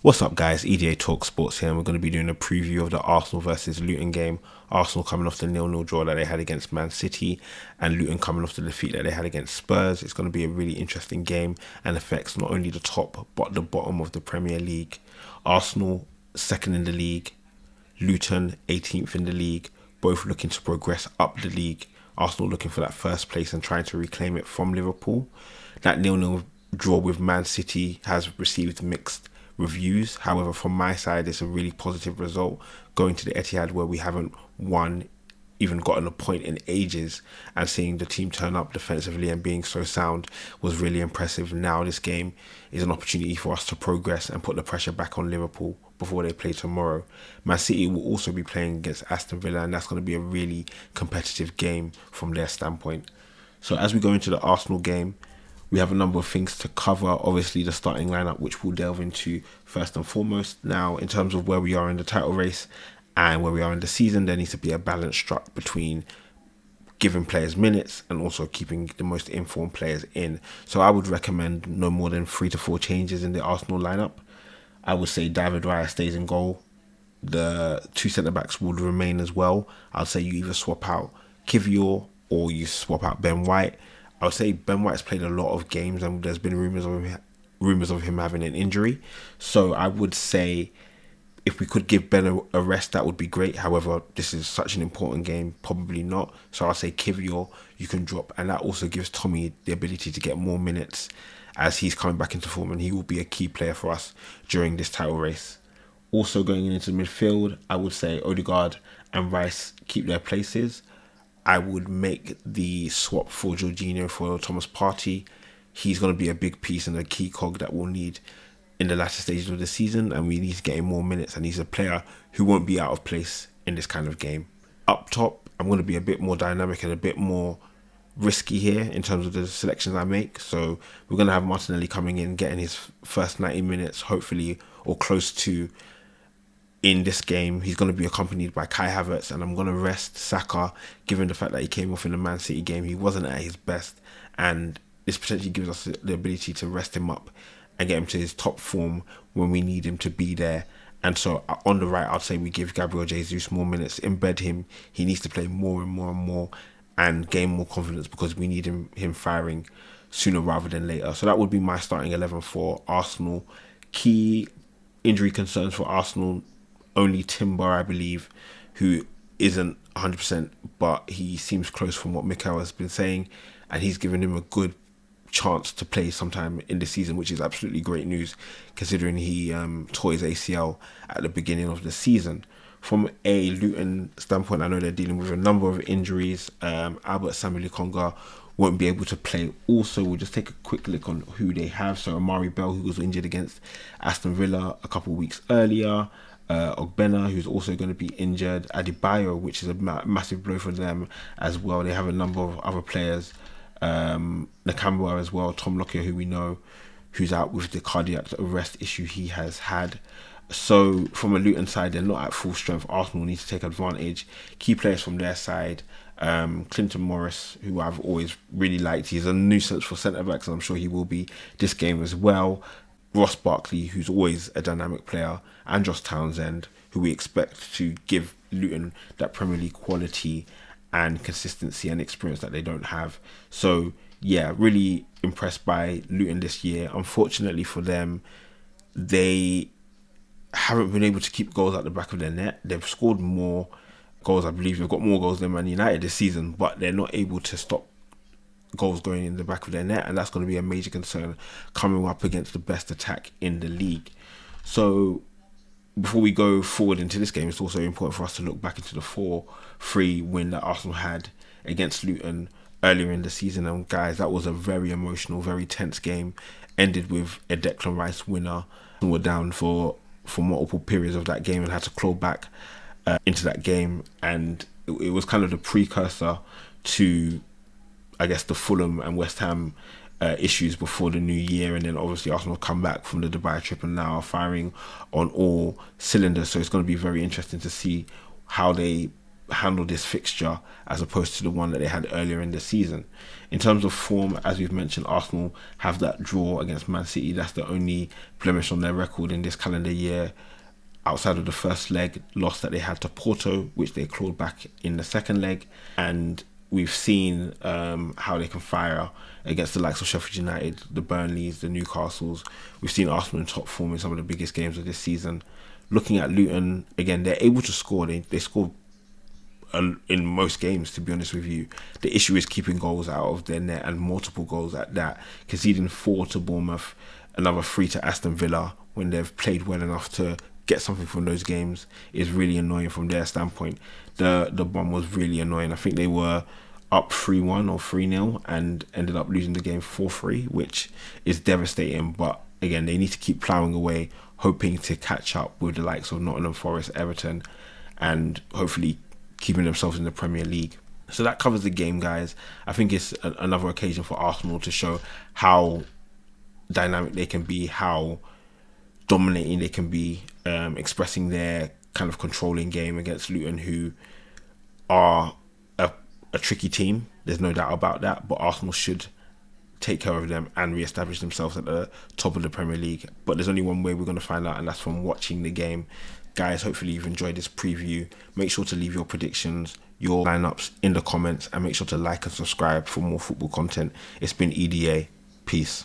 What's up, guys? EDA Talk Sports here, and we're going to be doing a preview of the Arsenal versus Luton game. Arsenal coming off the 0-0 draw that they had against Man City, and Luton coming off the defeat that they had against Spurs. It's going to be a really interesting game and affects not only the top but the bottom of the Premier League. Arsenal second in the league, Luton 18th in the league, both looking to progress up the league. Arsenal looking for that first place and trying to reclaim it from Liverpool. That 0-0 draw with Man City has received mixed reviews. However, from my side, it's a really positive result. Going to the Etihad where we haven't won, even gotten a point in ages, and seeing the team turn up defensively and being so sound was really impressive. Now this game is an opportunity for us to progress and put the pressure back on Liverpool before they play tomorrow. Man City will also be playing against Aston Villa, and that's going to be a really competitive game from their standpoint. So as we go into the Arsenal game, we have a number of things to cover. Obviously, the starting lineup, which we'll delve into first and foremost. Now, in terms of where we are in the title race and where we are in the season, there needs to be a balance struck between giving players minutes and also keeping the most informed players in. So I would recommend no more than 3 to 4 changes in the Arsenal lineup. I would say David Raya stays in goal. The 2 centre-backs would remain as well. I'd say you either swap out Kivior or you swap out Ben White. I would say Ben White's played a lot of games and there's been rumours of him having an injury. So I would say if we could give Ben a rest, that would be great. However, this is such an important game, probably not. So I'll say Kivior you can drop, and that also gives Tomi the ability to get more minutes as he's coming back into form, and he will be a key player for us during this title race. Also going into midfield, I would say Odegaard and Rice keep their places. I would make the swap for Jorginho for Thomas Partey. He's going to be a big piece and a key cog that we'll need in the latter stages of the season, and we need to get him more minutes, and he's a player who won't be out of place in this kind of game. Up top, I'm going to be a bit more dynamic and a bit more risky here in terms of the selections I make. So we're going to have Martinelli coming in, getting his first 90 minutes, hopefully, or close to, in this game. He's going to be accompanied by Kai Havertz, and I'm going to rest Saka, given the fact that he came off in the Man City game. He wasn't at his best, and this potentially gives us the ability to rest him up and get him to his top form when we need him to be there. And so on the right, I'd say we give Gabriel Jesus more minutes, embed him. He needs to play more and more and more and gain more confidence because we need him firing sooner rather than later. So that would be my starting 11 for Arsenal. Key injury concerns for Arsenal: only Timber, I believe, who isn't 100%, but he seems close from what Mikel has been saying, and he's given him a good chance to play sometime in the season, which is absolutely great news considering he tore his ACL at the beginning of the season. From a Luton standpoint, I know they're dealing with a number of injuries. Albert Samuel Konga won't be able to play. Also, we'll just take a quick look on who they have. So Amari Bell, who was injured against Aston Villa a couple of weeks earlier. Ogbena, who's also going to be injured. Adebayo, which is a massive blow for them as well. They have a number of other players. Nakamura as well. Tom Lockyer, who we know, who's out with the cardiac arrest issue he has had. So from a Luton side, they're not at full strength. Arsenal need to take advantage. Key players from their side: Clinton Morris, who I've always really liked. He's a nuisance for centre-backs, and I'm sure he will be this game as well. Ross Barkley, who's always a dynamic player, and Josh Townsend, who we expect to give Luton that Premier League quality and consistency and experience that they don't have. So yeah, really impressed by Luton this year. Unfortunately for them, they haven't been able to keep goals at the back of their net. They've scored more goals, I believe. They've got more goals than Man United this season, but they're not able to stop goals going in the back of their net, and that's going to be a major concern coming up against the best attack in the league. So before we go forward into this game, it's also important for us to look back into the 4-3 win that Arsenal had against Luton earlier in the season. And guys, that was a very emotional, very tense game. Ended with a Declan Rice winner. We were down for multiple periods of that game and had to claw back into that game. And it was kind of the precursor to, I guess, the Fulham and West Ham issues before the new year, and then obviously Arsenal come back from the Dubai trip and now are firing on all cylinders. So it's going to be very interesting to see how they handle this fixture as opposed to the one that they had earlier in the season. In terms of form, as we've mentioned, Arsenal have that draw against Man City. That's the only blemish on their record in this calendar year, outside of the first leg loss that they had to Porto, which they clawed back in the second leg. And we've seen how they can fire against the likes of Sheffield United, the Burnleys, the Newcastles. We've seen Arsenal in top form in some of the biggest games of this season. Looking at Luton, again, they're able to score. They score in most games, to be honest with you. The issue is keeping goals out of their net, and multiple goals at that. Conceding 4 to Bournemouth, another 3 to Aston Villa, when they've played well enough to get something from those games, is really annoying from their standpoint. The bomb was really annoying. I think they were up 3-1 or 3-0 and ended up losing the game 4-3, which is devastating. But again, they need to keep ploughing away, hoping to catch up with the likes of Nottingham Forest, Everton, and hopefully keeping themselves in the Premier League. So that covers the game, guys. I think it's another occasion for Arsenal to show how dynamic they can be, how dominating they can be, expressing their kind of controlling game against Luton, who are a tricky team. There's no doubt about that, but Arsenal should take care of them and re-establish themselves at the top of the Premier League. But there's only one way we're going to find out, and that's from watching the game. Guys, hopefully you've enjoyed this preview. Make sure to leave your predictions, your lineups in the comments, and make sure to like and subscribe for more football content. It's been EDA. Peace.